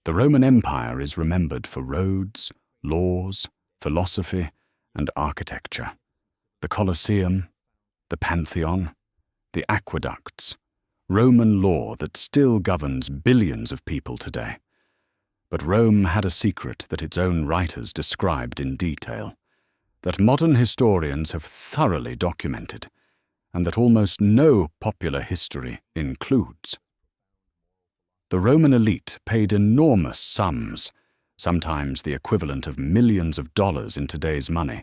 The Roman Empire is remembered for roads, laws, philosophy, and architecture. The Colosseum, the Pantheon, the aqueducts, Roman law that still governs billions of people today. But Rome had a secret that its own writers described in detail, that modern historians have thoroughly documented, and that almost no popular history includes. The Roman elite paid enormous sums, sometimes the equivalent of millions of dollars in today's money,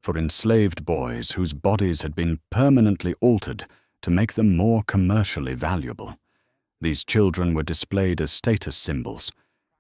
for enslaved boys whose bodies had been permanently altered to make them more commercially valuable. These children were displayed as status symbols.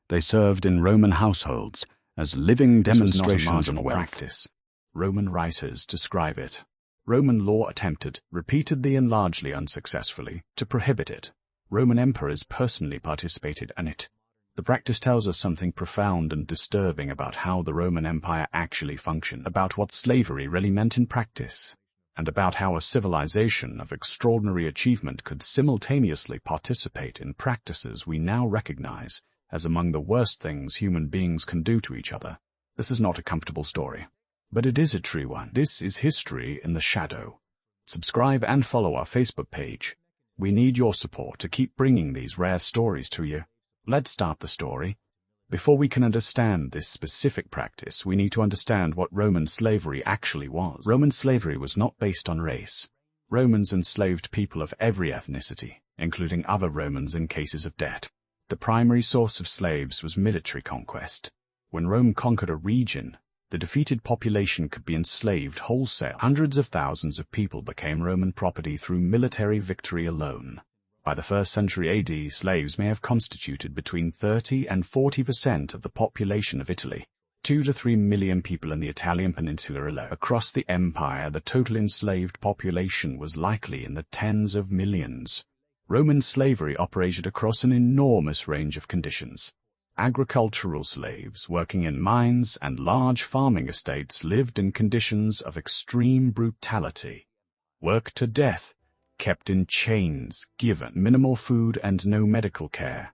They served in Roman households as living demonstrations of wealth. Practice. Roman writers describe it. Roman law attempted, repeatedly and largely unsuccessfully, to prohibit it. Roman emperors personally participated in it. The practice tells us something profound and disturbing about how the Roman Empire actually functioned, about what slavery really meant in practice, and about how a civilization of extraordinary achievement could simultaneously participate in practices we now recognize as among the worst things human beings can do to each other. This is not a comfortable story, but it is a true one. This is History in the Shadow. Subscribe and follow our Facebook page. We need your support to keep bringing these rare stories to you. Let's start the story. Before we can understand this specific practice, we need to understand what Roman slavery actually was. Roman slavery was not based on race. Romans enslaved people of every ethnicity, including other Romans in cases of debt. The primary source of slaves was military conquest. When Rome conquered a region, the defeated population could be enslaved wholesale. Hundreds of thousands of people became Roman property through military victory alone. By the 1st century AD, slaves may have constituted between 30 and 40% of the population of Italy. 2 to 3 million people in the Italian peninsula alone. Across the empire, the total enslaved population was likely in the tens of millions. Roman slavery operated across an enormous range of conditions. Agricultural slaves working in mines and large farming estates lived in conditions of extreme brutality. Worked to death, kept in chains, given minimal food and no medical care.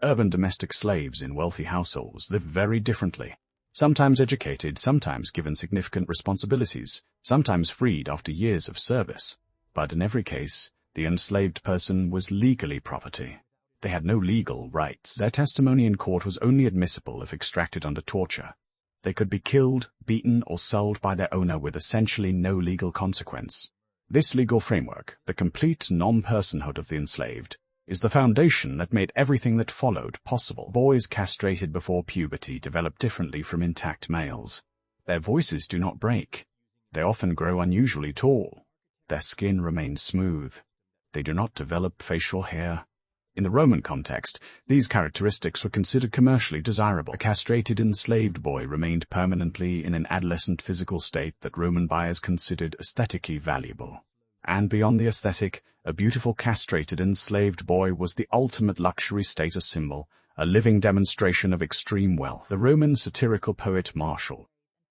Urban domestic slaves in wealthy households lived very differently. Sometimes educated, sometimes given significant responsibilities, sometimes freed after years of service. But in every case, the enslaved person was legally property. They had no legal rights. Their testimony in court was only admissible if extracted under torture. They could be killed, beaten, or sold by their owner with essentially no legal consequence. This legal framework, the complete non-personhood of the enslaved, is the foundation that made everything that followed possible. Boys castrated before puberty develop differently from intact males. Their voices do not break. They often grow unusually tall. Their skin remains smooth. They do not develop facial hair. In the Roman context, these characteristics were considered commercially desirable. A castrated enslaved boy remained permanently in an adolescent physical state that Roman buyers considered aesthetically valuable. And beyond the aesthetic, a beautiful castrated enslaved boy was the ultimate luxury status symbol, a living demonstration of extreme wealth. The Roman satirical poet Martial,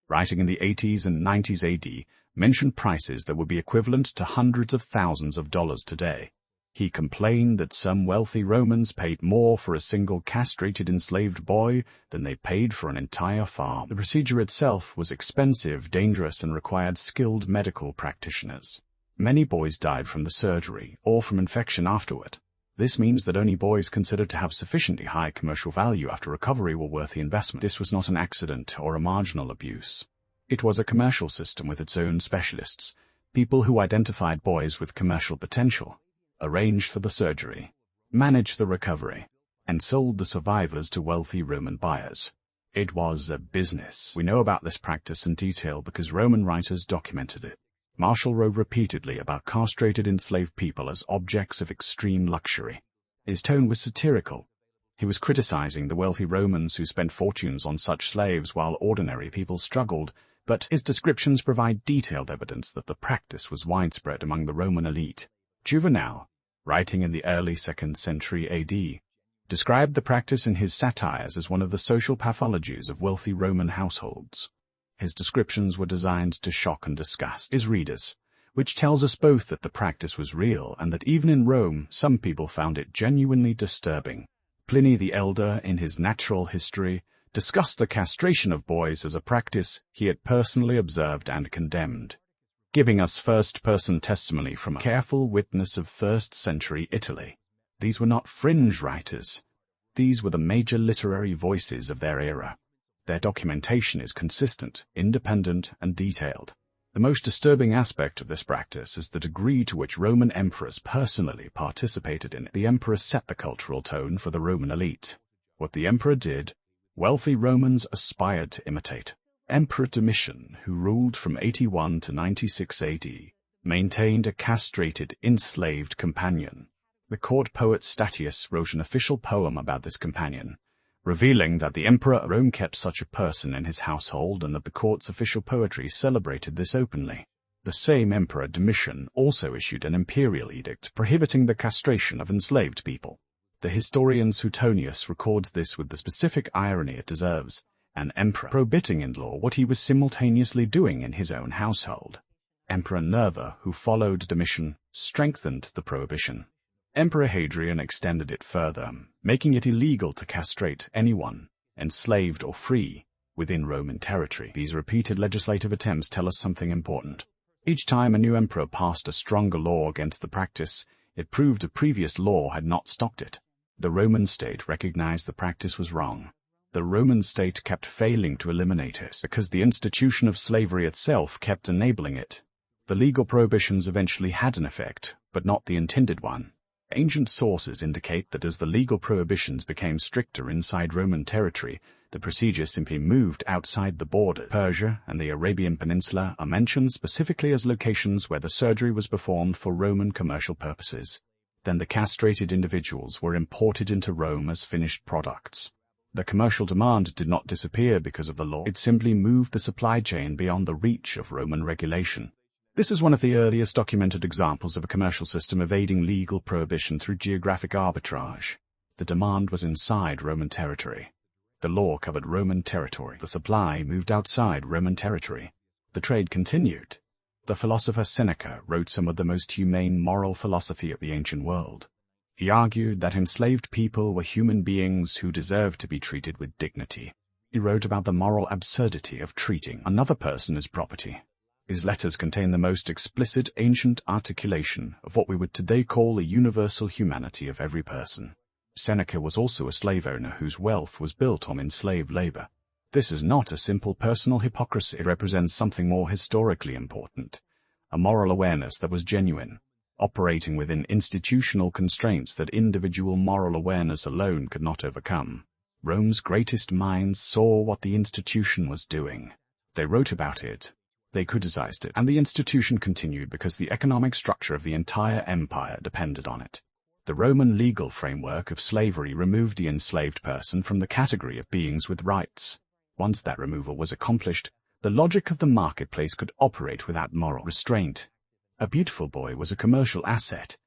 writing in the 80s and 90s AD, mentioned prices that would be equivalent to hundreds of thousands of dollars today. He complained that some wealthy Romans paid more for a single castrated enslaved boy than they paid for an entire farm. The procedure itself was expensive, dangerous, and required skilled medical practitioners. Many boys died from the surgery or from infection afterward. This means that only boys considered to have sufficiently high commercial value after recovery were worth the investment. This was not an accident or a marginal abuse. It was a commercial system with its own specialists, people who identified boys with commercial potential, arranged for the surgery, managed the recovery, and sold the survivors to wealthy Roman buyers. It was a business. We know about this practice in detail because Roman writers documented it. Martial wrote repeatedly about castrated enslaved people as objects of extreme luxury. His tone was satirical. He was criticizing the wealthy Romans who spent fortunes on such slaves while ordinary people struggled, but his descriptions provide detailed evidence that the practice was widespread among the Roman elite. Juvenal, writing in the early 2nd century AD, described the practice in his satires as one of the social pathologies of wealthy Roman households. His descriptions were designed to shock and disgust his readers, which tells us both that the practice was real and that even in Rome some people found it genuinely disturbing. Pliny the Elder, in his Natural History, discussed the castration of boys as a practice he had personally observed and condemned, giving us first-person testimony from a careful witness of 1st century Italy. These were not fringe writers. These were the major literary voices of their era. Their documentation is consistent, independent, and detailed. The most disturbing aspect of this practice is the degree to which Roman emperors personally participated in it. The emperor set the cultural tone for the Roman elite. What the emperor did, wealthy Romans aspired to imitate. Emperor Domitian, who ruled from 81 to 96 AD, maintained a castrated, enslaved companion. The court poet Suetonius wrote an official poem about this companion, revealing that the emperor of Rome kept such a person in his household and that the court's official poetry celebrated this openly. The same emperor Domitian also issued an imperial edict prohibiting the castration of enslaved people. The historian Suetonius records this with the specific irony it deserves, an emperor prohibiting in law what he was simultaneously doing in his own household. Emperor Nerva, who followed Domitian, strengthened the prohibition. Emperor Hadrian extended it further, making it illegal to castrate anyone, enslaved or free, within Roman territory. These repeated legislative attempts tell us something important. Each time a new emperor passed a stronger law against the practice, it proved a previous law had not stopped it. The Roman state recognized the practice was wrong. The Roman state kept failing to eliminate it because the institution of slavery itself kept enabling it. The legal prohibitions eventually had an effect, but not the intended one. Ancient sources indicate that as the legal prohibitions became stricter inside Roman territory, the procedure simply moved outside the border. Persia and the Arabian Peninsula are mentioned specifically as locations where the surgery was performed for Roman commercial purposes. Then the castrated individuals were imported into Rome as finished products. The commercial demand did not disappear because of the law. It simply moved the supply chain beyond the reach of Roman regulation. This is one of the earliest documented examples of a commercial system evading legal prohibition through geographic arbitrage. The demand was inside Roman territory. The law covered Roman territory. The supply moved outside Roman territory. The trade continued. The philosopher Seneca wrote some of the most humane moral philosophy of the ancient world. He argued that enslaved people were human beings who deserved to be treated with dignity. He wrote about the moral absurdity of treating another person as property. His letters contain the most explicit ancient articulation of what we would today call the universal humanity of every person. Seneca was also a slave owner whose wealth was built on enslaved labor. This is not a simple personal hypocrisy. It represents something more historically important, a moral awareness that was genuine, operating within institutional constraints that individual moral awareness alone could not overcome. Rome's greatest minds saw what the institution was doing. They wrote about it. They criticized it, and the institution continued because the economic structure of the entire empire depended on it. The Roman legal framework of slavery removed the enslaved person from the category of beings with rights. Once that removal was accomplished, the logic of the marketplace could operate without moral restraint. A beautiful boy was a commercial asset.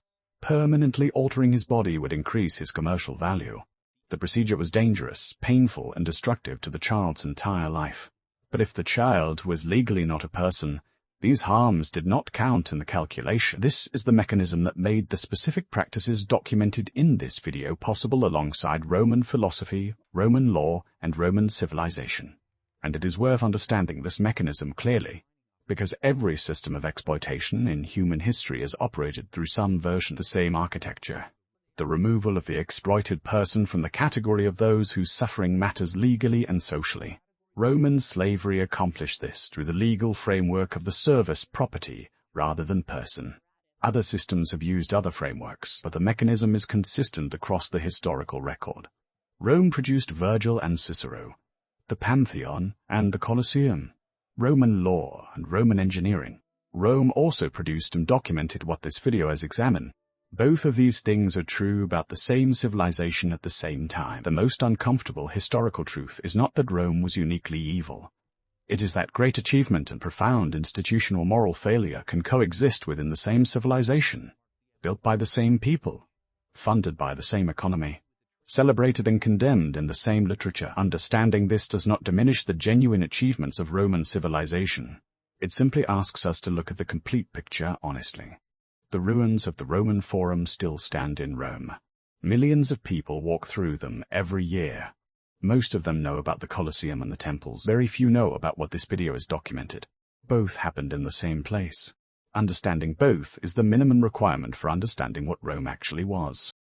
Permanently altering his body would increase his commercial value. The procedure was dangerous, painful, and destructive to the child's entire life. But if the child was legally not a person, these harms did not count in the calculation. This is the mechanism that made the specific practices documented in this video possible alongside Roman philosophy, Roman law, and Roman civilization. And it is worth understanding this mechanism clearly, because every system of exploitation in human history has operated through some version of the same architecture. The removal of the exploited person from the category of those whose suffering matters legally and socially. Roman slavery accomplished this through the legal framework of the service property rather than person. Other systems have used other frameworks, but the mechanism is consistent across the historical record. Rome produced Virgil and Cicero, the Pantheon and the Colosseum, Roman law and Roman engineering. Rome also produced and documented what this video has examined. Both of these things are true about the same civilization at the same time. The most uncomfortable historical truth is not that Rome was uniquely evil. It is that great achievement and profound institutional moral failure can coexist within the same civilization, built by the same people, funded by the same economy, celebrated and condemned in the same literature. Understanding this does not diminish the genuine achievements of Roman civilization. It simply asks us to look at the complete picture honestly. The ruins of the Roman Forum still stand in Rome. Millions of people walk through them every year. Most of them know about the Colosseum and the temples. Very few know about what this video has documented. Both happened in the same place. Understanding both is the minimum requirement for understanding what Rome actually was.